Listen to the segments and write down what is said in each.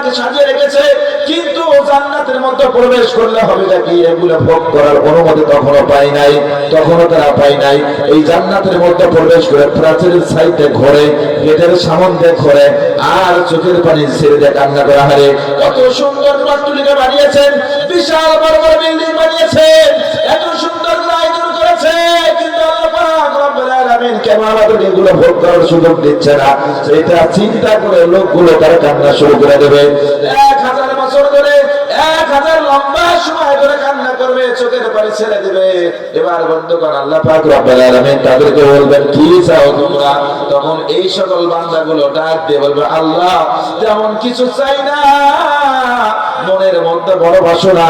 জান্নাতটাকে সাজিয়ে রেখেছে, কিন্তু জান্নাতের মধ্যে প্রবেশ করলে হবে নাকি এগুলো ভোগ করার অনুমতি তখনো পাই নাই, তখনো তারা পাই নাই। এই জান্নাতের মধ্যে প্রবেশ করে প্রাচীরের সাইডে ঘরে, গেটের সামনে ঘরে, আর চোখের পানি ছেড়ে দিয়ে কান্না করা হারে। কত সুন্দর প্লাস্টিকে বানিয়েছেন, বিশাল বড় বড় বিল্ডিং বানিয়েছেন, এত সুন্দর আয়োজন করেছে, কিন্তু আল্লাহ পাক রব্বুল আলামিন কেন আমাদেরকে এগুলো ভোগ করার সুযোগ দিচ্ছে না? এটা চিন্তা করে লোকগুলো তারা কান্না শুরু করে দেবে। 1000 বছর ধরে, 1000 লম্বা সময় ধরে কান্না করবে, চোখের পানি ছেড়ে দিবে। এবার বন্ধুগণ, আল্লাহ পাক রব্বুল আলামিন তাদেরকে বলবেন, কি চাও তোমরা? তখন এই সকল বান্দাগুলো ডাক দিয়ে বলবে, আল্লাহ তেমন কিছু চাই না, মনের মধ্যে বড় বাসনা,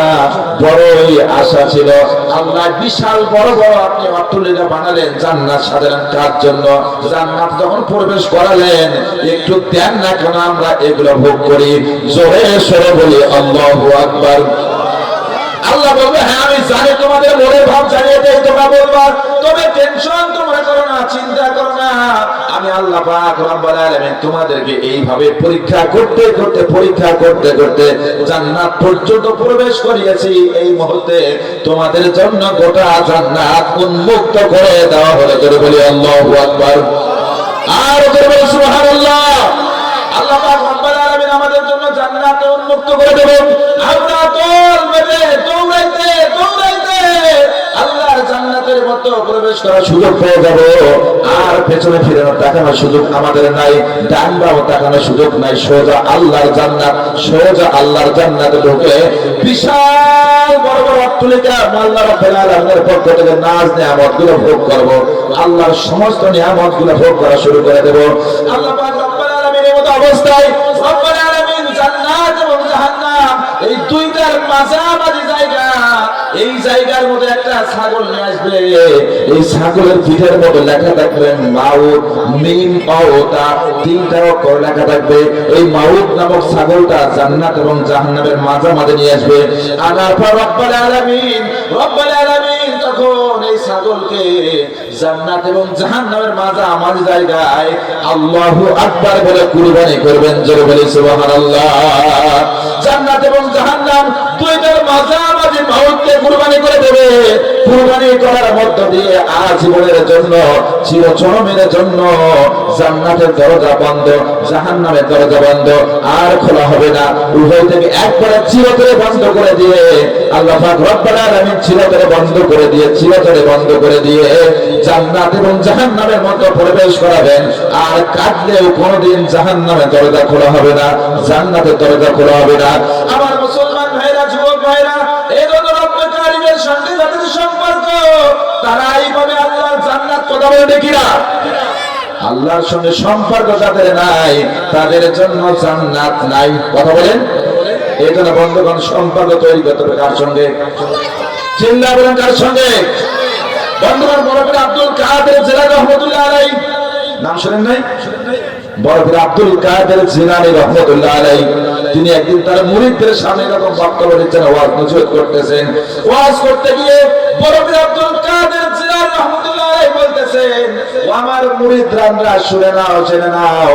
বড়ই আশা ছিল। আল্লাহ বিশাল বড় বড় আপনি অট্টালিকা বানালেন, জান্নাত সাজালেন কার জন্য? জান্নাত যখন প্রবেশ করালেন, একটু দেন না কেন আমরা এগুলো ভোগ করি? জোরে সরে বলি আল্লাহু আকবার। আল্লাহ বলবে, হ্যাঁ আমি জানি তোমাদের মনের ভাব জানিয়ে দেই, তোমরা বলবা, তবে টেনশন তোমরা করো না, চিন্তা করো না, আমি আল্লাহ পাক রব্বুল আলামিন তোমাদেরকে এইভাবে পরীক্ষা করতে করতে জান্নাত পর্যন্ত প্রবেশ করিয়েছি। এই মুহূর্তে তোমাদের জন্য গোটা জান্নাত উন্মুক্ত করে দেওয়া হলো। করে বলি আল্লাহু আকবার। আর করে বলি সুবহানাল্লাহ। আল্লাহ পাক রব্বুল আলামিন আমাদের জন্য জান্নাত উন্মুক্ত করে দেবেন। আমরা তোল বেঁধে দৌড়াইতে আল্লাহর জান্নাতের মধ্যে প্রবেশ করার সুযোগ পেয়ে যাব। আর পেছনে ফিরে তাকানোর সুযোগ আমাদের নাই, ডান বাম তাকানোর সুযোগ নাই। সোজা আল্লাহর জান্নাতে ঢুকে বিশাল বড় বড় অট্টালিকা আল্লাহ রাব্বুল আলামিনের পক্ষ থেকে নাজ নিয়ামতগুলো ভোগ করব। আল্লাহর সমস্ত নিয়ামতগুলো ভোগ করা শুরু করে দেব। আল্লাহ পাক রব্বুল আলামিনের মতো অবস্থায় রব্বুল আলামিন জান্নাত এবং জাহান্নাম এই দুইটার মাঝামাঝি জায়গা, এই জায়গার মধ্যে একটা ছাগল নিয়ে আসবে। এই ছাগলের পিঠের মধ্যে লেখা থাকবে মাউত, মিম মাউতা, 3টা অক্ষর লেখা থাকবে। এই মাউত নামক ছাগলটা জান্নাত এবং জাহান্নামের মাঝামাঝি নিয়ে আসবে। আনার পর রব্বুল আলামিন তখন এই ছাগলকে জান্নাত এবং জাহান্নামের মাঝামাঝি জায়গায় আল্লাহু আকবার বলে কুরবানি করবেন। জোরে বলি সুবহানাল্লাহ। জান্নাত এবং জাহান্নাম দুইটার মাঝামাঝি মাউতকে কুরবানি করে দেবে। কুরবানি করার মধ্য দিয়ে আজীবনের জন্য, চিরচরমের জন্য জান্নাতের দরজা বন্ধ, জাহান্নামের দরজা বন্ধ, আর খোলা হবে না। উভয় থেকে একবারে চিরতরে বন্ধ করে দিয়ে আল্লাহ পাক রব্বুল আলামিন চিরতরে বন্ধ করে দিয়ে জান্নাত এবং জাহান্নামের মধ্যে প্রবেশ করাবেন। আর কাঁদলেও কোনোদিন জাহান্নামের দরজা খোলা হবে না, জান্নাতের দরজা খোলা হবে না। আমার মুসলমান ভাইরা, যুবক ভাইরা, এই জন্য রব্বুল কারীমের সঙ্গে যাদের সম্পর্ক, তারা এইভাবে আল্লাহর জান্নাত কথা বলে দেখি না। আল্লাহর সঙ্গে সম্পর্ক যাদের নাই, তাদের জন্য জান্নাত নাই। কথা বলেন। এই জন্য বন্ধুগণ, সম্পর্ক তৈরি করতে হবে কার সঙ্গে? চিন্তা করেন কার সঙ্গে? বন্ধুগণ, বরফের আব্দুল কাদের জিলানী রহমাতুল্লাহ আলাইহি, নাম শুনেন নাই? বরফের আব্দুল কাদের জিলানী রহমাতুল্লাহ আলাইহি, তিনি একদিন তার মুরিদদের সামনে এরকম বক্তব্য দিচ্ছেন, ওয়াজ নসিহত করতেছেন। ওয়াজ করতে গিয়ে বরফের আব্দুল কাদের জিলানী রহমাতুল্লাহ আলাইহি বলতেছেন, ও আমার মুরিদরা শুনে নাও, জেনে নাও,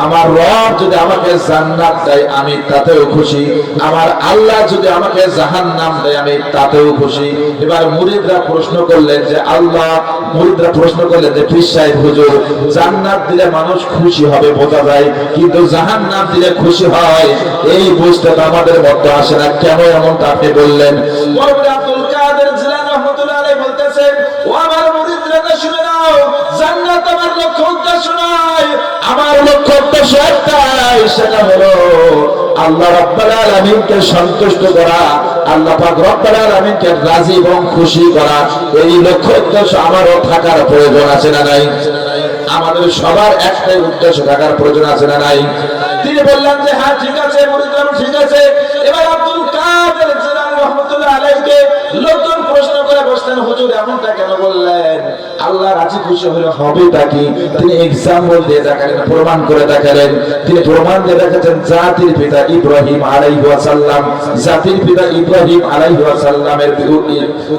আমার রব যদি আমাকে জান্নাত দেয় আমি তাতেও খুশি, আমার আল্লাহ যদি আমাকে জাহান্নাম দেয় আমি তাতেও খুশি। এবার মুরিদরা প্রশ্ন করলেন যে পীর সাহেব হুজুর, জান্নাত দিলে মানুষ খুশি হবে বোঝা যায়, কিন্তু জাহান্নাম দিলে খুশি হয়, এই বুঝতে তো আমাদের মধ্যে আসে না, কেন এমনটা আপনি বললেন? আব্দুল কাদের জিলানী রাহমাতুল্লাহ আলাইহি বলতেছেন, ও আমার মুরিদরা শুনে নাও, জান্নাত আমার লক্ষ্য উদ্দেশ্য নয়, আমার লক্ষ্য উদ্দেশ্য একটাই, সেটা হলো আল্লাহ রাব্বুল আলামিনকে সন্তুষ্ট করা, আল্লাহ পাক রব্বুল আলামিনকে রাজি এবং খুশি করা। এই লক্ষ্য উদ্দেশ্য আমারও থাকার প্রয়োজন আছে না নাই? আমাদের সবার একটাই উদ্দেশ্য থাকার প্রয়োজন আছে না নাই? তিনি বললেন যে হ্যাঁ ঠিক আছে, মুরিদরা ঠিক আছে। এবার আব্দুল কাদের জিলানী রাহমাতুল্লাহ আলাইহিকে লোকজন প্রশ্ন করে বসলেন, হুজুর এমনটা কেন বললেন? আল্লাহ রাজি খুশি হলে হবেটা কি? তিনি এক্সাম্পল দিয়ে দেখালেন, প্রমাণ করে দেখালেন। তিনি প্রমাণ দিয়ে দেখাচ্ছেন জাতির পিতা ইব্রাহিম আলাইহিস সালাম, জাতির পিতা ইব্রাহিম আলাইহিস সালামের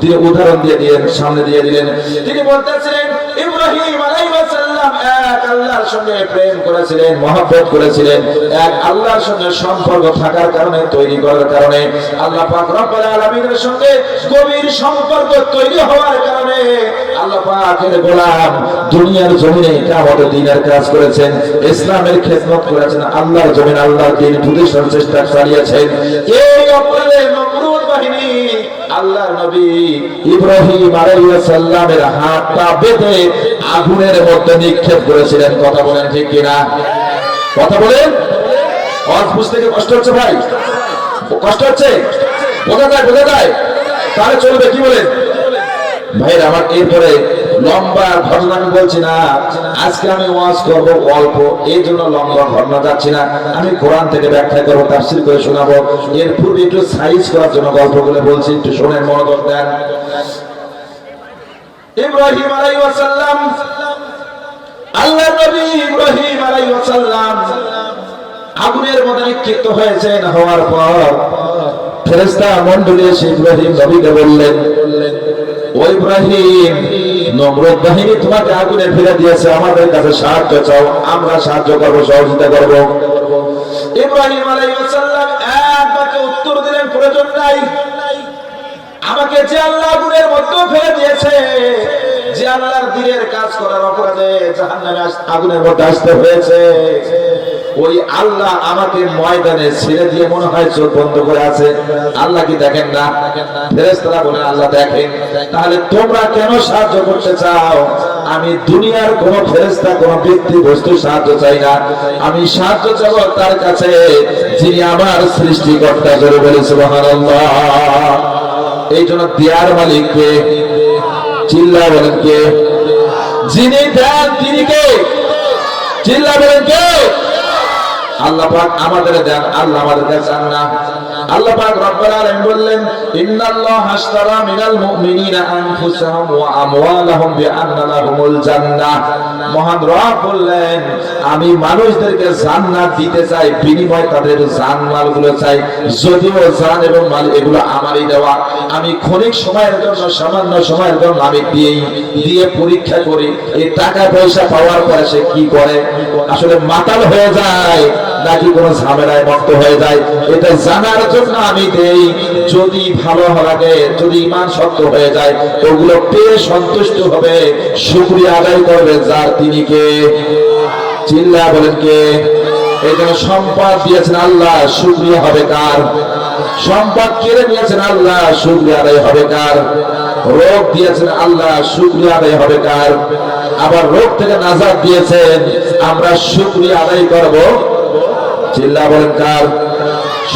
তিনি উদাহরণ দিয়ে সামনে দিয়ে দিলেন। তিনি বলতেছিলেন, ইব্রাহিম আলাইহিস সালাম এক আল্লাহর সঙ্গে প্রেম করেছিলেন, মহব্বত করেছিলেন, এক আল্লাহর সঙ্গে সম্পর্ক থাকার কারণে, তৈরি করার কারণে, আল্লাহ পাক রব্বুল আলামিনের সঙ্গে গভীর সম্পর্ক তৈরি হওয়ার কারণে আল্লাহ পাকের গোলাম দুনিয়ার জমিনে কিয়ামতের দিনের কাজ করেছেন, ইসলামের খেদমত করেছেন, আল্লাহর জমিনে আল্লাহর দ্বীন প্রতিষ্ঠার চেষ্টা চালিয়েছেন। এই অপরাধে নমরুদ বাহিনী আল্লাহর নবী ইব্রাহিম আলাইহিস সালামের হাত পা বেঁধে আগুনের মধ্যে নিক্ষেপ করেছিলেন। কথা বলেন ঠিক কিনা? কথা বলেন। আজ বুঝতে কি কষ্ট হচ্ছে ভাই? কষ্ট হচ্ছে? বোঝা যায় তাহলে চলবে, কি বলেন ভাইরা আমার? এরপরে লম্বা ঘটনা আমি বলছি না, আজকে আমি ওয়াজ করব অল্প, এই জন্য লম্বা ঘটনা যাচ্ছি না। আমি কোরআন থেকে ব্যাখ্যা করবো, তাফসীর করে শোনাবো। এর পূর্বে একটু সাইজ করার জন্য গল্পগুলো বলছি, একটু শোনেন, মনোযোগ দেন। ইব্রাহিম আলাইহিস সালাম, আল্লাহর নবী ইব্রাহিম আলাইহিস সালাম আগুনের মধ্যে নিক্ষিপ্ত হয়েছেন। হওয়ার পর ফেরেশতা মণ্ডলী এসে ইব্রাহিম নবীকে বললেন, ও ইব্রাহিম, নমরুদ বাহিনী তোমাকে আগুনে ফেলে দিয়েছে, আমাদের কাছে সাহায্য চাও, আমরা সাহায্য করবো, সহযোগিতা করবো। ইব্রাহিম আলাইহিস সালাম এক বাক্যে উত্তর দিলেন, প্রয়োজন নাই। আমাকে যে আল্লাহ আগুনের মধ্যে ফেলে দিয়েছে, যে আল্লাহর দ্বীনের কাজ করার অপরাধে জাহান্নামে আগুনের মধ্যে আসতে হয়েছে, ওই আল্লাহ আমাকে ময়দানে ছেড়ে দিয়ে মনে হয় চোখ বন্ধ করে আছে। আল্লাহ কি দেখেন না? ফেরেশতারা বলেন আল্লাহ দেখেন। তাহলে তোমরা কেন সাহায্য করতে চাও? আমি দুনিয়ার কোন ফেরেশতা, কোন ব্যক্তি, বস্তু সাহায্য চাই না। আমি সাহায্য চাবো তার কাছে যিনি আমার সৃষ্টিকর্তা। জোরে বলে সুবহানাল্লাহ। এই জন্য দেয়ার মালিক কে? চিল্লা বলেন কে? যিনি দেন তিনি কে? চিল্লা বলেন কে? আল্লাহ পাক আমাদের দেন, আল্লাহ আমাদেরকে চান না। আল্লাহ পাক রব্বুল আলামিন বললেন, ইন্নাল্লাহা আশতারা মিনাল মুমিনিনা আনফুসাহুম ওয়া আমওয়ালাহুম বিআন্না লাহুমুল জান্নাহ। মহান রব বললেন, আমি মানুষদেরকে জান্নাত দিতে চাই, বিনিময়ে তাদের জানমালগুলো চাই। যদিও জান এবং মাল এগুলো আমারই দেওয়া, আমি ক্ষণিক সময়ের জন্য, সামান্য সময়ের জন্য আমি দিয়ে পরীক্ষা করি। এই টাকা পয়সা পাওয়ার পরে সে কি করে? আসলে মাতাল হয়ে যায় নাকি কোনো ঝামেলায় মুক্ত হয়ে যায়, এটা জানার জন্য আমি দেই। যদি ভালো লাগে, যদি ঈমান শক্ত হয়ে যায়, ওগুলো পেয়ে সন্তুষ্ট হবে, শুকরিয়া আদায় করবে যার তিনি কে? চিল্লা বলেন কে? এই জন্য সম্পদ দিয়েছেন আল্লাহ, শুকরিয়া হবে কার? সম্পদ কেড়ে নিয়েছেন আল্লাহ, শুকরিয়া আদায় হবে কার? রোগ দিয়েছেন আল্লাহ, শুকরিয়া আদায় হবে কার? আবার রোগ থেকে নাজাত দিয়েছেন, আমরা শুকরিয়া আদায় করব, চিল্লা বলেন কার?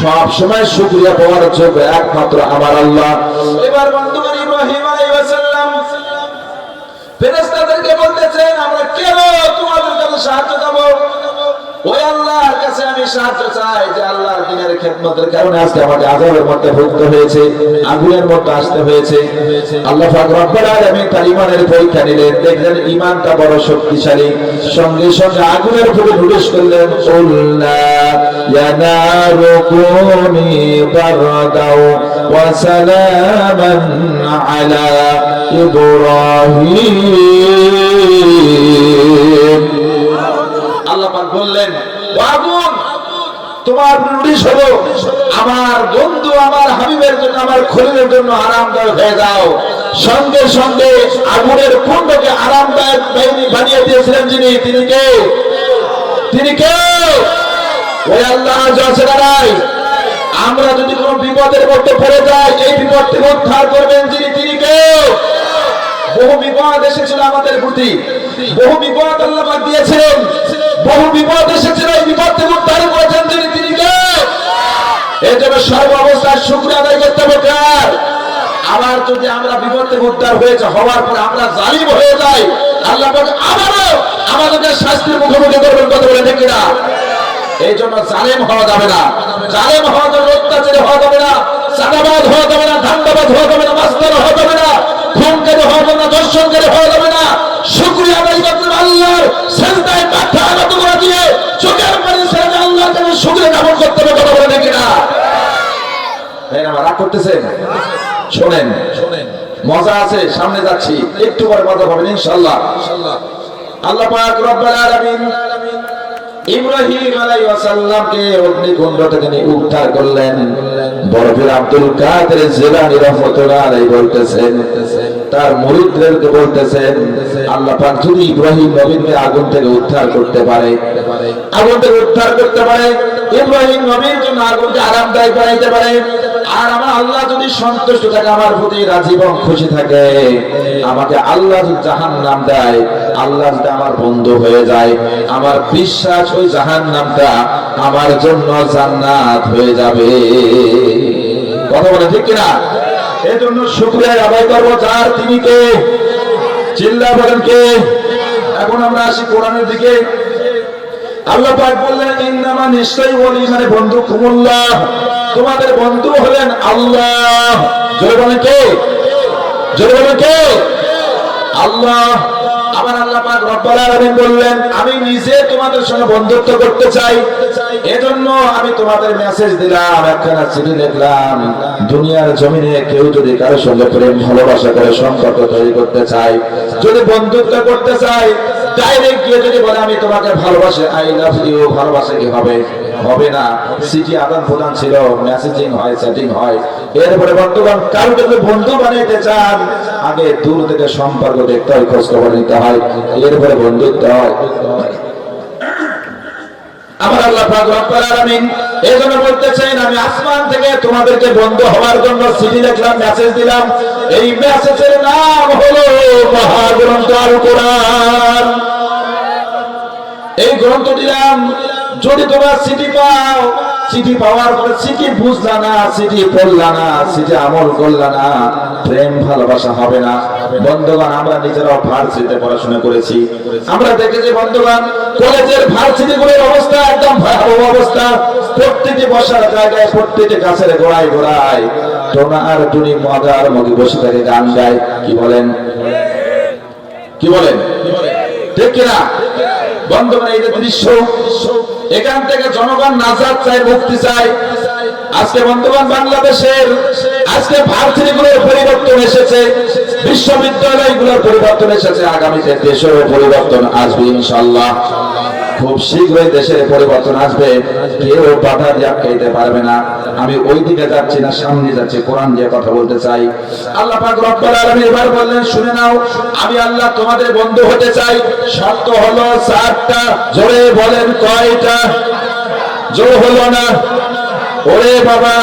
সব সময় শুকরিয়া পাওয়ার যোগ্য একমাত্র আমার আল্লাহ। এবার বন্ধুগণ, ইব্রাহিম আলাইহিস সালাম ফেরেশতাদেরকে বলতেছেন, আমরা কেন তোমাদের কাছে সাহায্য চাবো? ওই আল্লাহর কাছে আমি সাহায্য চাই যে আল্লাহর দ্বীনের খেদমতের কারণে আজকে আমাকে আযাবের মধ্যে ভুগতে হয়েছে, আগুনের মধ্যে আসতে হয়েছে। আল্লাহ পাক রব্বুল আলামিন তার ঈমানের পরীক্ষা নিলেন, দেখলেন ঈমানটা বড় শক্তিশালী, সঙ্গে সঙ্গে আগুনের উপরে প্রবেশ করলেন। উল্লা ইয়ানারু কুনি বারদাও ওয়া সালামান আলা ইব্রাহিম। আল্লাহ পাক বললেন, আগুন তোমার নোটিশ হলো, আমার বন্ধু, আমার হাবিবের জন্য, আমার খলিলের জন্য আরামদায়ক হয়ে যাও। সঙ্গে সঙ্গে আগুনের কুণ্ডকে আরামদায়ক বানিয়ে দিয়েছিলেন যিনি, তিনি কে? তিনি কে? ওই আল্লাহ আছে না নাই? আমরা যদি কোনো বিপদের মধ্যে পড়ে যাই, এই বিপদ থেকে উদ্ধার করবেন যিনি, তিনি কে? বহু বিপদ এসেছিল আমাদের প্রতি, বহু বিপদ আল্লাহ পাক দিয়েছিলেন, বহু বিপদ এসেছিল, এই বিপদ থেকে উদ্ধার করেছেন যিনি, তিনি কে? এই জন্য সর্ব অবস্থায় শুকরিয়া আদায় করতে হবে কার? আবার যদি আমরা বিপদ থেকে উদ্ধার হয়েছে, হওয়ার পরে আমরা জালিম হয়ে যাই, আল্লাহ পাক আবারও আমাদেরকে শাস্তির মুখোমুখি করবেন। কথা বলে ঠিক কিনা? এই জন্য জালেম হওয়া যাবে না, জালেম হওয়া যাবে না, অত্যাচারী হওয়া যাবে না, চাঁদাবাজ হওয়া যাবে না, ধান্দাবাজ হওয়া যাবে না, মাস্তান হওয়া যাবে না, খুনকারী হওয়া যাবে না, ধর্ষণকারী হওয়া যাবে না। শুকরিয়া আদায় করতে হবে, আল্লাহর সিজদায় মাথা নত করে দিয়ে চোখের পানি ছেড়ে আল্লাহর কাছে শুকরিয়া জ্ঞাপন করতে হবে। কথা বলে ঠিক কিনা? ভাই আমার রাগ করতেছেন? শোনেন, মজা আছে, সামনে যাচ্ছি, একটু পরে মজা পাবেন ইনশাআল্লাহ। আল্লাহ পাক রব্বুল আলামিন ইব্রাহিম আলাইহিস সালামকে অগ্নিকুণ্ড থেকে উদ্ধার করলেন। বরফির আব্দুল কাদের জিলানী রাহমাতুল্লাহ আলাইহি বলতেছেন, তার মুরিদদেরকে বলতেছেন, আল্লাহ পাক যদি ইব্রাহিম নবীকে আগুন থেকে উদ্ধার করতে পারে, আগুন থেকে উদ্ধার করতে পারে, ইব্রাহিম নবীর জন্য আগুনকে আরামদায়ক বানাইতে পারে, আর আমার আল্লাহ যদি সন্তুষ্ট থাকে, আমার প্রতি রাজি এবং খুশি থাকে, আমাকে আল্লাহ যদি জাহান্নাম দেয়, আল্লাহ যদি আমার বন্ধু হয়ে যায়, আমার বিশ্বাস ওই জাহান্নামটা আমার জন্য জান্নাত হয়ে যাবে। কথা বলে ঠিক কিনা? এই জন্য শুকরিয়া আদায় করবো যার, তিনি কে? চিল্লা বলেন কে? এখন আমরা আসি কোরআনের দিকে। আল্লাহ পাক বললেন, ইন্নামা নিশ্চয়ই ওলি মানে বন্ধু কুমুল্লাহ, তোমাদের বন্ধু হলেন আল্লাহ। জোরে বলেন কে? জোরে বলেন কে? আল্লাহ। আমার আল্লাহ পাক রব্বুল আলামিন বললেন, আমি নিজে তোমাদের সঙ্গে বন্ধুত্ব করতে চাই, এজন্য আমি তোমাদের মেসেজ দিলাম, একখানা চিঠি লিখলাম। দুনিয়ার জমিনে কেউ যদি কারো সঙ্গে প্রেম ভালোবাসা করে সম্পর্ক তৈরি করতে চায়, যদি বন্ধুত্ব করতে চায়, ডাইরেক্ট গিয়ে যদি বলে আমি তোমাকে ভালোবাসি, আই লাভ ইউ, ভালোবাসা কি হবে? হবে না। চিঠি আদান প্রদান ছিল, মেসেজিং হয়, চ্যাটিং হয়। এরপরে বন্ধুগণ, কাউকে যদি বন্ধু বানাইতে চান, আগে দূর থেকে সম্পর্ক দেখতে হয়, খোঁজ খবর নিতে হয়, এরপরে বন্ধুত্ব হয়। আমার আল্লাহ পাক রব্বুল আলামিন এজন্য বলতেছেন, আমি আসমান থেকে তোমাদেরকে বন্ধু হওয়ার জন্য চিঠি লিখলাম, মেসেজ দিলাম। এই মেসেজের নাম হলো মহাগ্রন্থ আল কোরআন। এই গ্রন্থ দিলাম, যদি তোমরা চিঠি পাও, চিঠি পাওয়ার পরে চিঠি বুঝলা না, চিঠি পড়লা না, চিঠি আমল করলা না, প্রেম ভালোবাসা হবে না। বন্ধুগণ, আমরা নিজেরাও ভার্সিটিতে পড়াশোনা করেছি, আমরা দেখেছি বন্ধুগণ, কলেজের ভার্সিটি গুলোর অবস্থা একদম ভয়াবহ অবস্থা। প্রত্যেকে বসার জায়গায়, প্রত্যেকে গাছের গোড়ায় গোড়ায় টোনা আর টুনি মজার মুখে বসে থাকে, গান গায়। কি বলেন? কি বলেন? ঠিক কিনা বন্ধুগণ? এই যে দৃশ্য, এখান থেকে জনগণ নাজাত চায়, মুক্তি চায়। আজকে বন্ধুগণ, বাংলাদেশের আজকে ভার্সিটিগুলোর পরিবর্তন এসেছে, বিশ্ববিদ্যালয়গুলোর পরিবর্তন এসেছে, আগামীতে দেশেরও পরিবর্তন আসবে ইনশাআল্লাহ। খুব শীঘ্রই দেশের পরিবর্তন আসবে, কেউ বাধা দিয়ে আটকাইতে পারবে না। আমি ওই দিকে যাচ্ছি না, সামনে যাচ্ছি, কোরআন দিয়ে কথা বলতে চাই। আল্লাহ পাক রব্বুল আলামিন এবার বললেন, শুনে নাও, আমি আল্লাহ তোমাদের বন্ধু হতে চাই। শর্ত হলো 4টা। জোরে বলেন কয়টা? জোর হলো না? ওরে বাবা!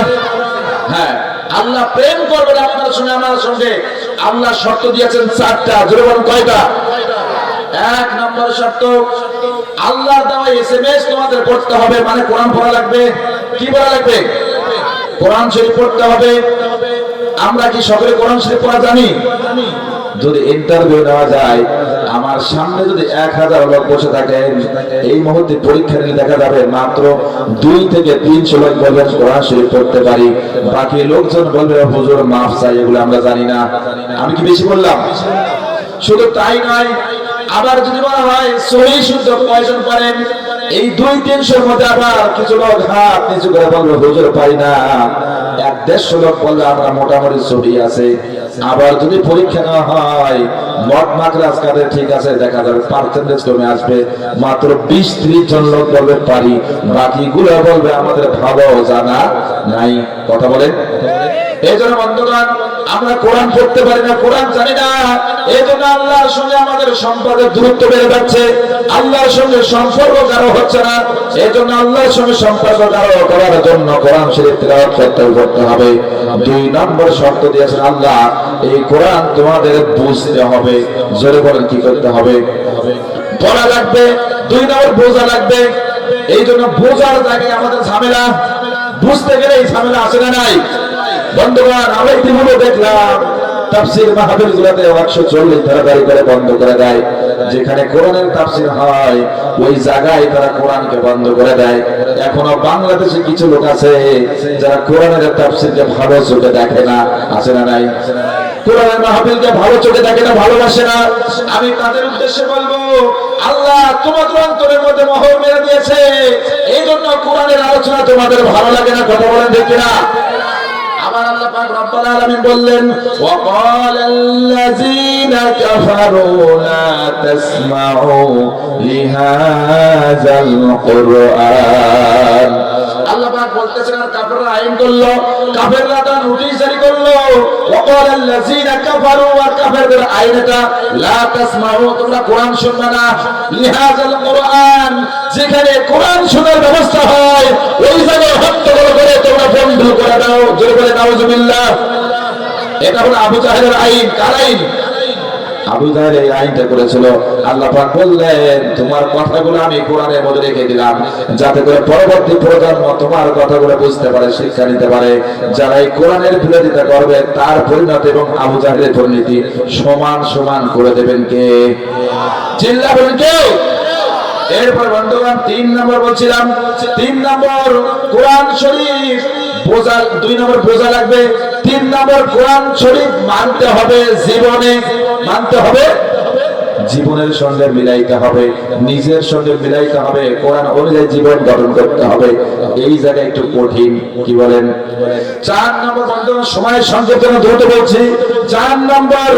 হ্যাঁ, আল্লাহ প্রেম করবেন আপনার সঙ্গে, আমার সঙ্গে। আল্লাহ শর্ত দিয়েছেন 4টা। জোরে বলেন কয়টা? 1 নম্বর শর্ত, আল্লাহর দেওয়া এসএমএস তোমাদের পড়তে হবে, মানে কোরআন পড়া লাগবে। কি পড়া লাগবে? কোরআন শরীফ পড়তে হবে। আমরা কি সকলে কোরআন শরীফ পড়া জানি? যদি ইন্টারভিউ নেওয়া যায়, আমার সামনে যদি 1000 লোক বসে থাকে, এই মুহূর্তে পরীক্ষা নিয়ে দেখা যাবে মাত্র 2 থেকে 300 লোক বলবেন কোরআন শরীফ পড়তে পারি, বাকি লোকজন বলবে হুজুর মাফ চাই, এগুলো আমরা জানি না। আমি কি বেশি বললাম? শুধু তাই নয়, আবার যদি বলা হয় সহিহ শুদ্ধ কয়জন পারেন, এই 200-300 মধ্যে আবার কিছু লোক হাত নিচু করে বলবে হুজুর পারি না। 100-150 লোক বললে আমরা মোটামুটি সহি আছে। আবার যদি পরীক্ষা নেওয়া হয়, মত মাকরাজ কাদের ঠিক আছে, দেখা যাবে পার্সেন্টেজ কমে আসবে, মাত্র 20-30 জন লোক বলবে পারি, বাকিগুলো বলবে আমাদের ভালো জানা নাই। কথা বলেন? এই জন্য বন্ধুগণ, আমরা কোরআন পড়তে পারি না, কোরআন জানি না। এই জন্য আল্লাহর সঙ্গে আমাদের সম্পর্কের দূরত্ব বেড়ে যাচ্ছে, আল্লাহর সঙ্গে সম্পর্ক গাঢ় হচ্ছে না। এই জন্য আল্লাহর সঙ্গে সম্পর্ক গাঢ় করার জন্য কোরআন শরীফ তিলাওয়াত করতে হবে। 2 নম্বর শর্ত দিয়েছেন আল্লাহ, এই কোরআন তোমাদের বুঝতে হবে। জোরে বলেন কি করতে হবে? পড়া লাগবে। 2 নম্বর বোঝা লাগবে। এই জন্য বোঝার জায়গায় আমাদের ঝামেলা, বুঝতে গেলে এই ঝামেলা আসে না নাই? বন্ধুগণ, আমরা ইতিমধ্যে দেখলাম তাফসীর মাহফিলগুলোতে 140 ধারাবাহিক করে বন্ধ করে দেয়। যেখানে কোরআনের তাফসীর হয়, ওই জায়গায় তারা কোরআনকে বন্ধ করে দেয়। এখনো বাংলাদেশে কিছু লোক আছে যারা কোরআনের তাফসীরকে ভালো চোখে দেখে না। আছে না নাই? কোরআনের মাহফিলকে ভালো চোখে দেখে না, ভালোবাসে না। আমি তাদের উদ্দেশ্যে বলবো, আল্লাহ তোমাদের অন্তরের মধ্যে মোহর মেরে দিয়েছে, এই জন্য কোরআনের আলোচনা তোমাদের ভালো লাগে না। কথা বলেন ঠিক কিনা? আবার আল্লাহ পাক রব্বুল আলামিন বললেন ওয়াকালাল্লাযীনা কাফারু লা তাসমাউ লিহাযাল কুরআন। আল্লাহ পাক বলতেছেন আর কাফেররা আইন করলো, কাফেররা তার নোটিশ জারি করলো ওয়াকালাল্লাযীনা কাফারু, আর কাফেরদের আইন এটা লা তাসমাউ, তোমরা কোরআন শুনবে না লিহাযাল কুরআন, যেখানে কোরআন শোনার ব্যবস্থা হয় ওই জায়গায় হট্টগোল করে তোমরা বন্ধ করে দাও। জোরে বলে নাউজুবিল্লাহ। এটা হলো আবু জাহেলের আইন। কার আইন? আবু জাহেল এই আইনটা করেছিল। আল্লাহ পাক বললেন তোমার কথাগুলো আমি কোরআনের মধ্যে রেখে দিলাম যাতে করে পরবর্তী প্রজন্ম তোমার কথাগুলো বুঝতে পারে, শিক্ষা নিতে পারে। যারা এই কোরআনের বিরোধিতা করবে তার পরিণতি এবং আবু জাহেলের পরিণতি সমান সমান করে দেবেন কে? চিল্লাবেন কে? এরপর বন্ধুগণ 3 নম্বর বলছিলাম, 3 নম্বর কোরআন শরীফ বোঝা, 2 নম্বর বোঝা লাগবে, 3 নম্বর কোরআন শরীফ মানতে হবে, জীবনে মানতে হবে, জীবনের সঙ্গে মিলাইতে হবে, নিজের সঙ্গে মিলাইতে হবে, কোরআন অনুযায়ী জীবন গঠন করতে হবে। এই জায়গায় একটু কঠিন, কি বলেন? 4 নম্বর বন্ধুগণ সময়ের সংক্ষেপে জন্য দ্রুত বলছি। 4 নম্বর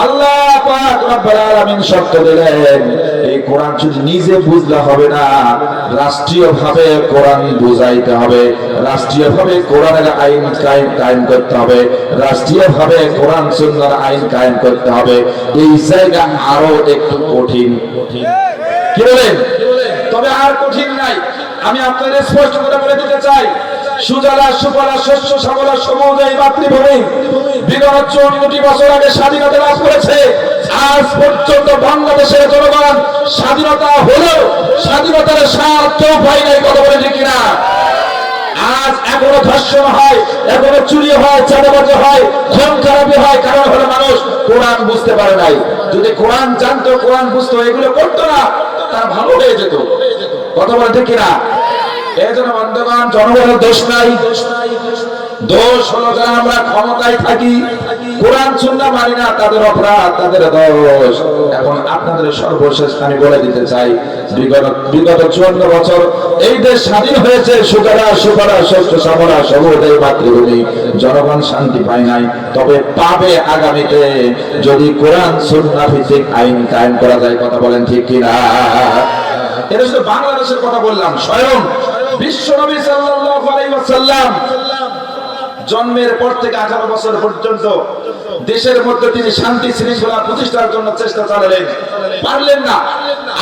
আল্লাহ পাক রব্বুল আলামিন শর্ত দিলেন এই কোরআন শুধু নিজে বুঝলে হবে না, রাষ্ট্রীয়ভাবে কোরআন বুঝাইতে হবে, রাষ্ট্রীয়ভাবে কোরআনের আইন কায়েম করতে হবে, রাষ্ট্রীয়ভাবে কোরআন সুন্নাহর আইন কায়েম করতে হবে। এই জায়গা আরো একটু কঠিন, কি বলেন? তবে আর কঠিন নাই। আমি আপনাদের স্পষ্ট করে বলে দিতে চাই, সুজলা সুফলা শস্য শ্যামলা সবুজ এই মাতৃভূমি বিগত 54 বছর আগে স্বাধীনতা লাভ করেছে। আজ পর্যন্ত বাংলাদেশের জনগণ স্বাধীনতা হলেও স্বাধীনতার স্বাদ কেউ পায় নাই। কথা বলে ঠিক কিনা? আজ এখনো ধর্ষণ হয়, এখনো চুরি হয়, চাঁদাবাজি হয়, খুন খারাপি হয়। কারণ হলো মানুষ কোরআন বুঝতে পারে নাই। যদি কোরআন জানতো, কোরআন বুঝতো, এগুলো করতো না, তার ভালো হয়ে যেত। কথা বলে ঠিক কিনা? এই জন্য বন্ধুগণ জনগণের দোষ নাই, দোষ হলো যারা আমরা ক্ষমতায় থাকি কোরআন সুন্নাহ মানি না, তাদের অপরাধ, তাদের দোষ। এখন আপনাদের সর্বশেষ আমি বলে দিতে চাই, বিগত 54 বছর এই দেশ স্বাধীন হয়েছে, সুতরাং সুফলা শস্য শ্যামলা সবুজ এই মাতৃভূমি, জনগণ শান্তি পায় নাই। তবে পাবে আগামীতে যদি কোরআন সুন্নাহ ভিত্তিক আইন কায়েম করা যায়। কথা বলেন ঠিক কিনা? এটা শুধু বাংলাদেশের কথা বললাম, স্বয়ং বিশ্বনবী সাল্লাল্লাহু আলাইহি ওয়াসাল্লাম জন্মের পর থেকে 18 বছর পর্যন্ত দেশের মধ্যে তিনি শান্তি শৃঙ্খলা প্রতিষ্ঠার জন্য চেষ্টা চালালেন, পারলেন না।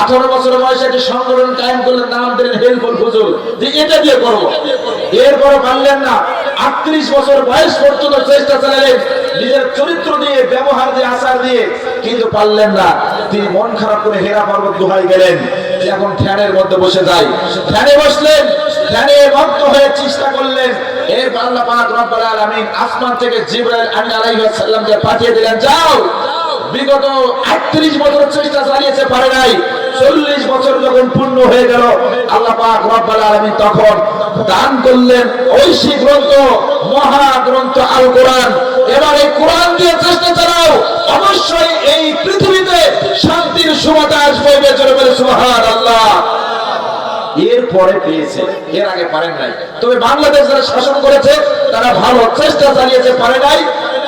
18 বছর বয়সে একটি সংগঠন কায়েম করলেন, নাম দিলেন হেলফুল ফুজুল, যে এটা দিয়ে করব। এরপরও পারলেন না। 38 বছর বয়স পর্যন্ত চেষ্টা চালালেন নিজের চরিত্র দিয়ে, ব্যবহার দিয়ে, আচার দিয়ে, কিন্তু পারলেন না। তিনি মন খারাপ করে হেরা পর্বত গুহায় গেলেন, এখন ধ্যানের মধ্যে বসে যায়। ধ্যানে বসলেন, ধ্যানে মগ্ন হয়ে চেষ্টা করলেন। এরপর আল্লাহ পাক রব্বুল আলামিন আসমান থেকে জিবরাইল আমিন আলাইহিস সালামকে পাঠিয়ে দিলেন, যাও। বিগত 38 বছর চেষ্টা চালিয়েছে, পারে নাই। 40 বছর যখন পূর্ণ হয়ে গেল, আল্লাহ পাক রব্বুল আলামিন তখন দান করলেন ঐশী গ্রন্থ, মহাগ্রন্থ আল কোরআন। এবার এই কোরআন দিয়ে চেষ্টা চালাও, অবশ্যই এই পৃথিবীতে শান্তির সুবাতাস আসবে। বেজরে বলে সুবহানাল্লাহ। এরপরে পেয়েছে, এর আগে পারেন নাই। তবে বাংলাদেশ যারা শাসন করেছে তারা ভালো চেষ্টা চালিয়েছে, পারে নাই,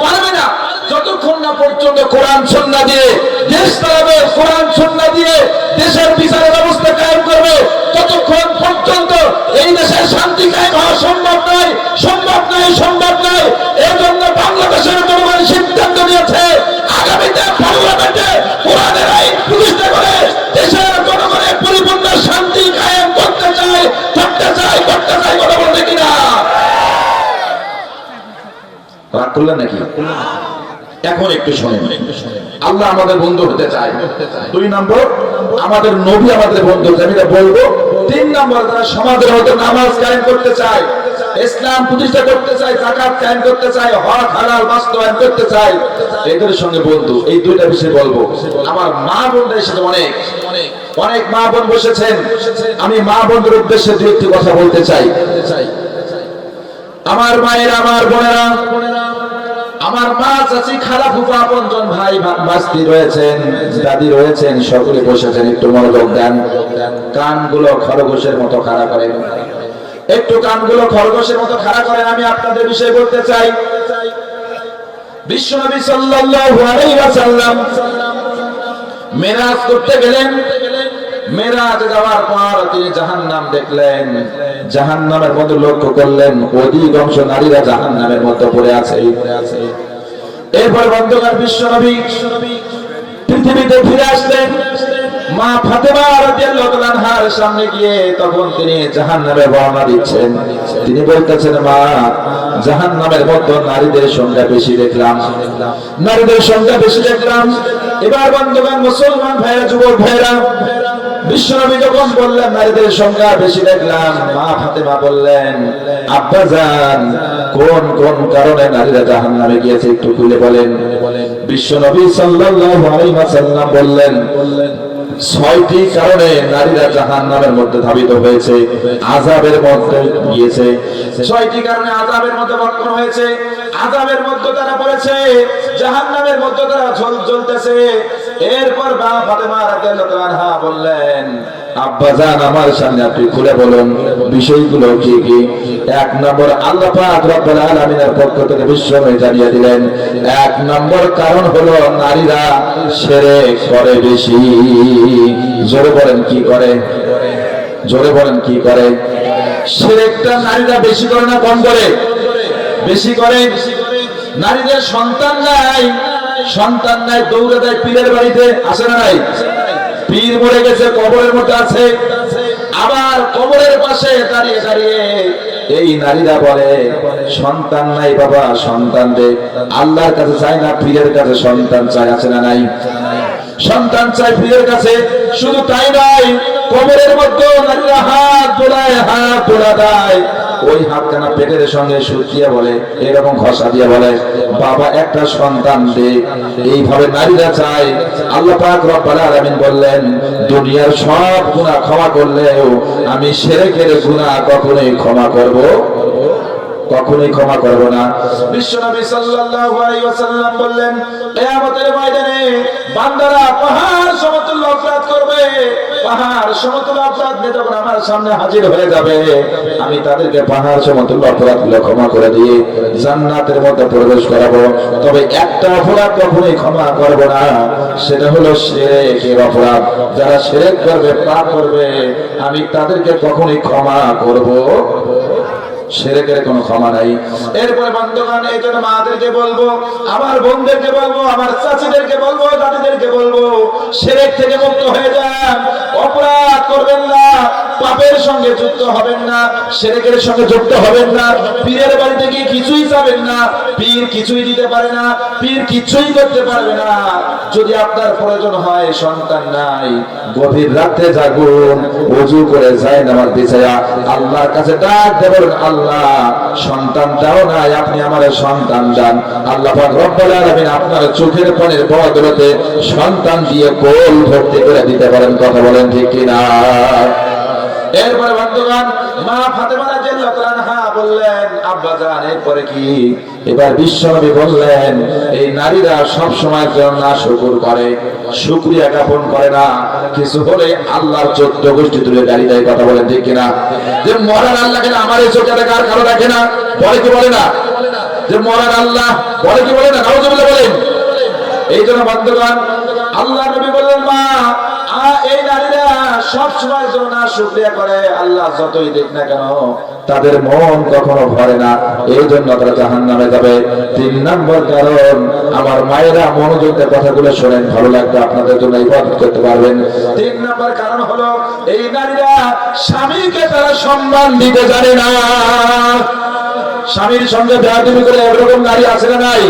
পারবে না। যতক্ষণ না পর্যন্ত কোরআন সুন্নাহ দিয়ে দেশ চালাবে, কোরআন সুন্নাহ দিয়ে দেশের বিচারের ব্যবস্থা কায়েম করবে, ততক্ষণ পর্যন্ত এই দেশের শান্তি কায়েম হওয়া সম্ভব নয়, সম্ভব নয়, সম্ভব নয়। এই জন্য বাংলাদেশের জনগণ সিদ্ধান্ত নিয়েছে আগামীতে পার্লামেন্টে কোরআনের আইন প্রতিষ্ঠা করে দেশের জনগণের পরিপূর্ণ শান্তি কায়েম করতে চায়, করতে চায়, করতে চায়। কথা বলতে কিনা? রাগ করলেন নাকি? এখন একটু শোনেন, আল্লাহ আমাদের বন্ধু হতে চায়। 2 নম্বর আমাদের নবী আমাদের বন্ধু, আমি এটা বলবো। 3 নম্বর যারা সমাজের মধ্যে নামাজ কায়েম করতে চায়, ইসলাম প্রতিষ্ঠা করতে চায়, যাকাত কায়েম করতে চায়, হক হালাল বাস্তবায়ন করতে চায়, এদের সঙ্গে বন্ধু। এই 2টা বিষয় বলবো। আমার মা বোনরা এসে অনেক অনেক মা বোন বসেছেন, আমি মা বোনদের উদ্দেশ্যে 2-1টি কথা বলতে চাই। আমার মায়েরা, আমার বোনেরা, আমার মা, চাচি, খালা, ফুফা, আপনজন, ভাই, ভাস্তি রয়েছেন, দাদি রয়েছেন, সকলে বসেছেন। একটু মনোযোগ দেন, কানগুলো খরগোশের মতো খাড়া করেন। একটু কানগুলো খরগোশের মতো খাড়া করেন, আমি আপনাদের বিষয়ে বলতে চাই। বিশ্বনবী সাল্লাল্লাহু আলাইহি ওয়াসাল্লাম মেরাজ করতে গেলেন। মেরাজ যাওয়ার পর তিনি জাহান্নাম দেখলেন। জাহান্নামের মধ্যে লক্ষ্য করলেন অধিকাংশ নারীরা জাহান্নামের মধ্যে পড়ে আছে। এরপর বন্ধুগণ, বিশ্বনবী পৃথিবীতে ফিরে আসলেন। মা ফাতেমা রাদিয়াল্লাহু তাআলা আনহার সামনে গিয়ে তখন তিনি জাহান্নামের বর্ণনা দিচ্ছেন। তিনি বলতেছেন, মা, জাহান্নামের মধ্যে নারীদের সংখ্যা বেশি দেখলাম, নারীদের সংখ্যা বেশি দেখলাম। এবার বন্ধুগণ, মুসলমান ভাইরা, যুবক ভাইরা, বিশ্বনবী যখন বললেন নারীদের সংখ্যা বেশি দেখলাম, মা ফাতেমা বললেন, আব্বাজান, কোন কোন কারণে নারীরা জাহান্নামে গিয়েছে একটু খুলে বলেন। বিশ্বনবী সাল্লাল্লাহু আলাইহি ওয়াসাল্লাম বললেন, 6টি কারণে নারীরা জাহান্নামের মধ্যে ধাবিত হয়েছে, আযাবের মধ্যে গিয়েছে। 6টি কারণে আযাবের মধ্যে বর্তমান হয়েছে, আযাবের মধ্যে তারা পড়েছে, জাহান্নামের মধ্যে তারা জ্বলতেছে। এরপর মা ফাতেমা রাদিয়াল্লাহু আনহা বললেন, আব্বাজান, আমার সামনে আপনি খুলে বলুন বিষয়গুলো কি কি। 1 নম্বর, আল্লাহ পাক রব্বুল আলামিনের পক্ষ থেকে বিশ্বনবী জানিয়ে দিলেন, 1 নম্বর কারণ হলো নারীরা শিরক করে বেশি। জোরে বলেন কি করে? জোরে বলেন কি করে? শিরকটা নারীরা বেশি করে না কম করে? বেশি করে। নারীদের সন্তান নাই, সন্তান নাই, দৌড়ে দেয় পীরের বাড়িতে, আসে না নাই? পীর মরে গেছে, কবরের মধ্যে আছে। আবার কবরের পাশে দাঁড়িয়ে দাঁড়িয়ে এই নারীরা বলে, সন্তান নাই বাবা, সন্তান দে। আল্লাহর কাছে চায় না, পীরের কাছে সন্তান চায়, আছে না নাই? সন্তান চায় পীরের কাছে। শুধু তাই নয়, কবরের মধ্যে নারীরা হাত দোলায়, হাত দোলা দেয়। ওই হাতখানা পেটের সঙ্গে সুচিয়ে বলে, এরকম ঘষা দিয়ে বলে, বাবা একটা সন্তান দে। এইভাবে নারীরা চায়। আল্লাহ পাক রব্বুল আলামিন বললেন, দুনিয়ার সব গুনাহ ক্ষমা করলেও আমি শিরকের গুনাহ কখনোই ক্ষমা করব, কখনোই ক্ষমা করব না। বিশ্বনবী সাল্লাল্লাহু আলাইহি ওয়াসাল্লাম বললেন, কিয়ামতের ময়দানে বান্দারা পাহাড় সমতুল্য অপরাধ করবে। পাহাড় সমতুল্য অপরাধ নিয়ে যখন আমার সামনে হাজির হয়ে যাবে, আমি তাদেরকে পাহাড় সমতুল্য অপরাধগুলো ক্ষমা করে দিয়ে জান্নাতের মধ্যে প্রবেশ করাবো। তবে একটা অপরাধ কখনোই ক্ষমা করব না, সেটা হলো শিরকের অপরাধ। যারা শিরক করবে, পাপ করবে, আমি তাদেরকে কখনোই ক্ষমা করব, শিরকের কোনো ক্ষমা নাই। এরপরে বন্ধুগণ, এই জন্য মাদেরকে বলবো, আমার বোনদেরকে বলবো, আমার চাচিদেরকে বলবো, দাদিদেরকে বলবো, শিরক থেকে মুক্ত হয়ে যান। অপরাধ করবেন না, পাপের সঙ্গে যুক্ত হবেন না, শিরকের সঙ্গে যুক্ত হবেন না। পীরের বাড়িতে গিয়ে কিছুই চাবেন না, পীর কিছুই দিতে পারে না, পীর কিছুই করতে পারবে না। যদি আপনার প্রয়োজন হয়, সন্তান নাই, গভীর রাতে জাগুন, ওযু করে নামাজ বিছায়া আল্লাহর কাছে ডাক দেবেন, আল্লাহ সন্তানটাও নাই, আপনি আমার সন্তান দান। আল্লাহ পাক রব্বুল আলামিন আপনার চোখের পানির বদৌলতে সন্তান দিয়ে কোল ভর্তি করে দিতে পারেন। কথা বলেন ঠিক কিনা? এরপরে বন্ধুগণ, মা ফাতেমা রাদিয়াল্লাহু তাআলা আনহা বললেন, আব্বাজান, এরপরে কি? এবার বিশ্বনবী বললেন, এই নারীরা সব সময় জন্য শুকর করে, শুকরিয়া জ্ঞাপন করে না। কিছু হলে আল্লাহর 14 গোষ্ঠী তুলে গালি দেয়। কথা বলেন ঠিক কিনা? যে মরার আল্লাহকে আমার এই চোখে দেখা আর কারো রাখে না, বলে কি বলে না? যে মরার আল্লাহ, বলে কি বলে না? নাউজুবিল্লাহ বলেন। এই জন্য বন্ধুগণ, আল্লাহ নবী বললেন, মা, এই নারীরা সব সময় জন্য শুকরিয়া করে, আল্লাহ যতই দেখ না কেন তাদের মন কখনো ভরে না, এই জন্য তারা জাহান্নামে যাবে। 3 নম্বর কারণ, আমার মায়েরা মনোযোগ দিয়ে কথাগুলো শোনেন, ভালো লাগবে, আপনাদের জন্য ইবাদত করতে পারবেন। 3 নম্বর কারণ হলো, এই নারীরা স্বামীকে তারা সম্মান দিতে জানে না। স্বামীর সঙ্গে বেয়াদবি করে এরকম নারী আছে না নাই?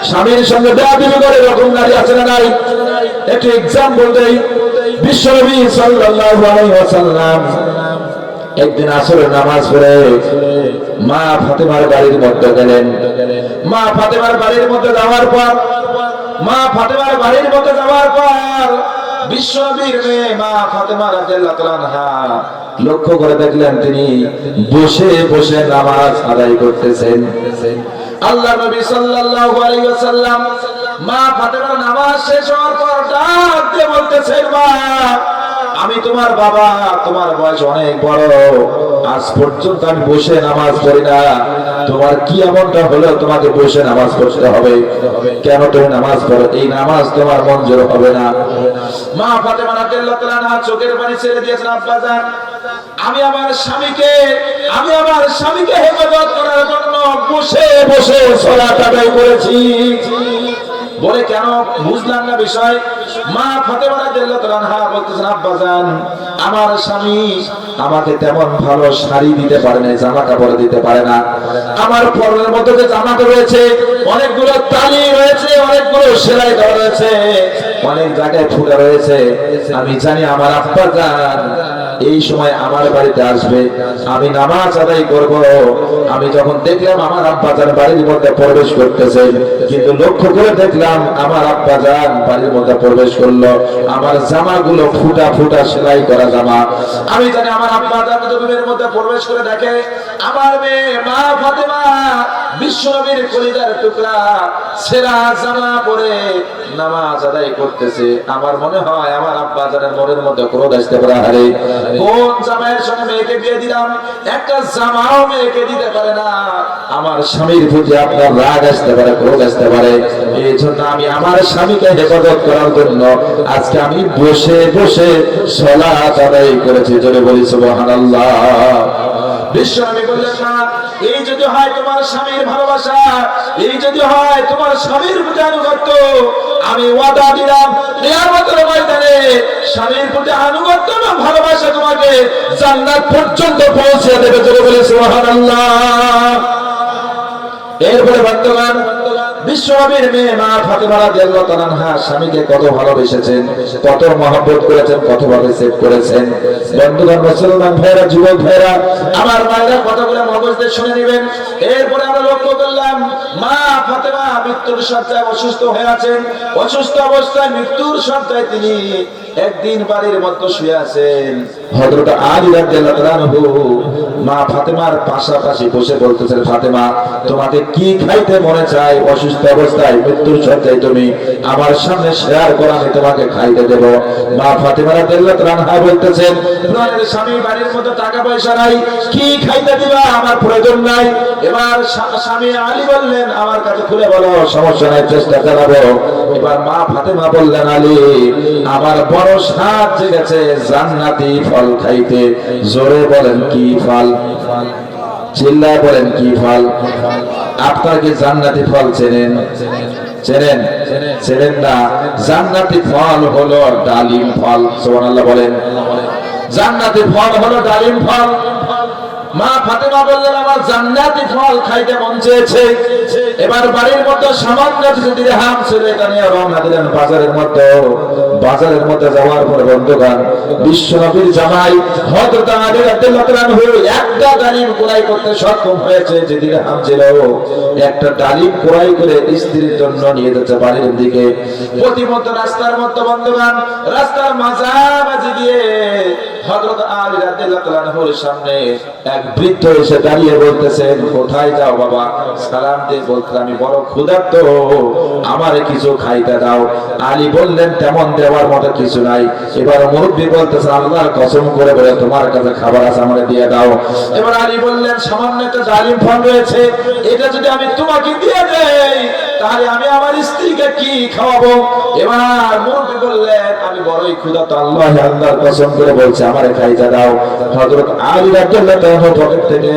স্বামীর সঙ্গে বেয়াদবি করে এরকম নারী আছে না নাই? একটু এক্সাম্পল দেই। বিশ্বনবী সাল্লাল্লাহু আলাইহি ওয়াসাল্লাম একদিন আসরের নামাজ পড়ে মা ফাতেমার বাড়ির মধ্যে গেলেন। মা ফাতেমার বাড়ির মধ্যে যাওয়ার পর, মা ফাতেমার বাড়ির মধ্যে যাওয়ার পর বিশ্বনবীর মেয়ে মা ফাতেমা রাদিয়াল্লাহু তাআলা আনহা লক্ষ্য করে দেখলেন তিনি বসে বসে নামাজ আদায় করতেছেন। আল্লাহ নবী সাল্লাল্লাহু আলাইহি ওয়াসাল্লাম মা ফাতেমার নামাজ শেষ হওয়ার পর ডাক দিয়ে বলতেছেন, মা, আমি তোমার বাবা, তোমার বয়স অনেক বড়, আজ পর্যন্ত আমি বসে নামাজ পড়ি না, তোমার কি এমনটা হলো তোমাকে বসে নামাজ পড়তে হবে? কেন তুমি নামাজ পড়ো? এই নামাজ তোমার মঞ্জুর হবে না। মা ফাতেমা রাদিয়াল্লাহু তাআলা আনহা চোখের পানি ছেড়ে দিয়েছেন, আব্বাজান আমি আমার স্বামীকে হেফাজত করার জন্য বসে বসে সালাত আদায় করেছি। বলে কেন? বুঝলাম না বিষয়। মা ফাতেমা রাদিয়াল্লাহু তাআলা আনহা বলতেছেন, আব্বাজান আমার স্বামী আমাকে তেমন ভালো শাড়ি দিতে পারে না, জামা কাপড় দিতে পারে না। আমার পরনের মধ্যে যে জামাটা রয়েছে অনেকগুলো তালি রয়েছে, অনেকগুলো সেলাই করা রয়েছে, অনেক জায়গায় ফুটা রয়েছে। আমি জানি আমার আব্বাজান এই সময় আমার বাড়িতে আসবে, আমি নামাজ আদায় করব। আমি যখন দেখলাম আমার আব্বাজান বাড়ির মধ্যে প্রবেশ করতেছে, কিন্তু লক্ষ্য করে দেখলাম আমার আব্বাজান বাড়ির মধ্যে প্রবেশ করলো, আমার জামাগুলো ফুটা ফুটা সেলাই করা জামা। আমি জানি আমার আব্বাজান রুমের মধ্যে প্রবেশ করে দেখে আমার মেয়ে মা ফাতেমা বিশ্বনবীর কলিজার টুকরা ছেঁড়া জামা পরে নামাজ আদায় করতেছে। আমার মনে হয় আমার আব্বাজানের মনের মধ্যে ক্রোধ আসতে পারে, আরে কোন জামাইয়ের সঙ্গে মেয়েকে বিয়ে দিলাম, একটা জামাও মেয়েকে দিতে পারে না। আমার স্বামীর প্রতি আপনার রাগ আসতে পারে, ক্রোধ আসতে পারে। এই জন্য আমি আমার স্বামীকে হেফাজত করার জন্য আজকে আমি বসে বসে সালাত আদায় করেছি। জোরে বলি সুবহানাল্লাহ। বিশ্বনবী বললেন, না এই যদি হয় তোমার স্বামীর ভালোবাসা, এই যদি হয় তোমার স্বামীর প্রতি আনুগত্য, আমি ওয়াদা দিলাম কিয়ামতের ময়দানে স্বামীর প্রতি আনুগত্য এবং ভালোবাসা তোমাকে জান্নাত পর্যন্ত পৌঁছে দেবে। জোরে বলি সুবহানাল্লাহ। এরপরে বর্তমান বিশ্বনবীর মেয়ে মা ফাতেমা রাদিয়াল্লাহু তাআলা আনহা স্বামীকে কত ভালোবেসেছেন, কত মহব্বত করেছেন, কত ভাবে সেভ করেছেন। বন্ধুগণ, মুসলমান ভাইরা, যুবক ভাইরা, আমার মায়েরা কথাগুলো মগজ দিয়ে শুনে নেবেন। এরপরে আমরা লক্ষ্য করলাম মা ফাতেমা মৃত্যুর শয্যায় অসুস্থ হয়ে আছেন। অসুস্থ অবস্থায় মৃত্যুর শয্যায় তিনি একদিন বাড়ির মধ্যে শুয়ে আছেন। হযরত আলী রাদিয়াল্লাহু তাআলা আনহু মা ফাতেমার পাশাপাশি বসে বলতেছেন, ফাতেমা তোমাকে কি খাইতে মনে চায়? অসুস্থ অবস্থায় মৃত্যুর শয্যায় তুমি আমার সামনে শেয়ার করো, আমি তোমাকে খাইতে দেব। মা ফাতেমা রাদিয়াল্লাহু তাআলা আনহা বলতেছেন, প্রাণের স্বামী বাড়ির মধ্যে টাকা পয়সা নাই, কি খাইতে দিবা? আমার প্রয়োজন নাই। এবার স্বামী আলী বললেন, আমার কাছে খুলে বলো, সমস্যা নাই, চেষ্টা চালাবো। এবার মা ফাতেমা বললেন, আলী আমার বড় স্বাদ জেগেছে জান্নাতি ফল খাইতে। জোরে বলেন কি ফল? চিল্লায় বলেন কি ফল? আপনারা কি জান্নাতি ফল চেনেন? চেনেন? চেনেন না? জান্নাতি ফল হলো ডালিম ফল। সুবহানাল্লাহ বলেন। জান্নাতি ফল হলো ডালিম ফল। মা ফাতেমা বললেন, আমার জান্নাতি ফল খাইতে মন চেয়েছে। এবার বাড়ির মধ্যে সামান্য কিছু দিরহাম ছিল, এটা নিয়ে রওনা দিলেন বাজারের মধ্যে। বাজারের মধ্যে যাওয়ার পরে বন্ধুগণ, বিশ্বনবীর জামাই হযরত আলী রাদিয়াল্লাহু তাআলা আনহু একটা ডালিম ক্রয় করতে সক্ষম হয়েছে। যে দিরহাম ছিল, একটা ডালিম ক্রয় করে স্ত্রীর জন্য নিয়ে যেতে বাড়ির দিকে। প্রতিমধ্যে রাস্তার মধ্যে বন্ধুগণ, রাস্তার মাঝামাঝি গিয়ে হযরত আলী রাদিয়াল্লাহু তাআলা আনহুর সামনে এক বৃদ্ধ এসে দাঁড়িয়ে বলতেছেন, কোথায় যাও বাবা? সালাম দিয়ে বলতে, আমি বড় ক্ষুধার্ত, আমারে কিছু খাইতে দাও। আলী বললেন, তেমন দেওয়ার মতো কিছু নাই। এবার মুরব্বি বলতেছে, আল্লাহর কসম করে বলে তোমার কাছে খাবার আছে, আমারে দিয়ে দাও। এবার আলী বললেন, সামান্য একটা ডালিম ফল রয়েছে, এটা যদি আমি তোমাকে দিয়ে দেই তাহলে আমি আমার স্ত্রীকে কি খাওয়াবো? এবার মুরব্বি বললেন, আমি বড়ই ক্ষুধার্ত, আল্লাহর কসম করে বলছে আমারে খাইতে দাও। হযরত আলী রাদিয়াল্লাহু তাআলা পকেট থেকে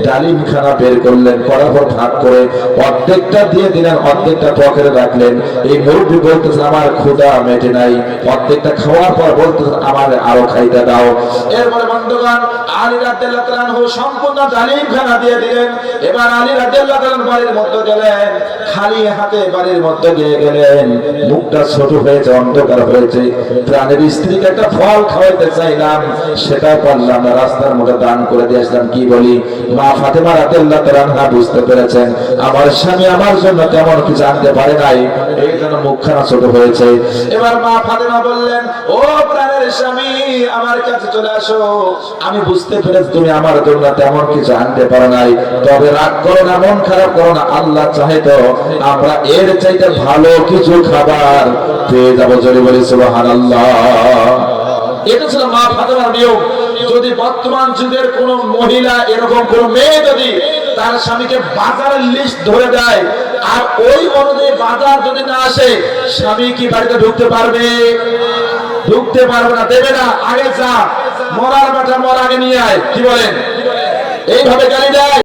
ডালিম খানা বের করলেন, করার পর ভাগ করে অর্ধেকটা দিয়ে দিলেন, অর্ধেকটা পকেটে রাখলেন। এই মুরব্বি বলতেছে, আমার ক্ষুধা মেটে নাই। অর্ধেকটা খাওয়ার পর বলতেছে, আমার আরো খাইতে দাও। এরপরে বন্ধুগণ, আলী রাদিয়াল্লাহু তাআলা আনহু সম্পূর্ণ ডালিম খানা দিয়ে দিলেন। এবার আলী রাদিয়াল্লাহু তাআলা বাড়ির মধ্যে গেলেন, খালি হাতে বাড়ির মধ্যে গিয়ে গেলেন। মুখটা ছোট হয়েছে, অন্ধকার হয়েছে। প্রাণের স্ত্রীকে একটা ফল খাওয়াইতে চাইলাম, সেটা পারলাম না, রাস্তার মধ্যে দান করে দিয়ে আসলাম। কি বলি? মা ফাতেমা রাদিয়াল্লাহু তাআলা আনহা বুঝতে পেরেছেন আমার স্বামী আমার জন্য তেমন কিছু আনতে পারে নাই, এই জন্য মুখখানা ছোট হয়েছে। এবার মা ফাতেমা বললেন, ও প্রাণের স্বামী, আমার কাছে চলে আসো। আমি বুঝতে পেরেছি তুমি আমার জন্য তেমন কিছু আনতে পারো নাই, তবে রাগ করো না, মন খারাপ করো না। আল্লাহ চাহে তো আমরা এর চাইতে ভালো কিছু খাবার পেয়ে যাবো। জোরে বলি সুবহানাল্লাহ। এটা ছিল মা ফাতেমার নিয়ম। যদি বর্তমান যুগের কোন মহিলা এরকম কোন মেয়ে যদি তার স্বামীকে বাজারের লিস্ট ধরে দেয় আর ওই অনুযায়ী বাজার যদি না আসে, স্বামী কি বাড়িতে ঢুকতে পারবে? ঢুকতে পারবে না, দেবে না। আগে যা, মরার বেটা মর, আগে নিয়ে আয়, কি বলেন? এইভাবে গালি দেয়।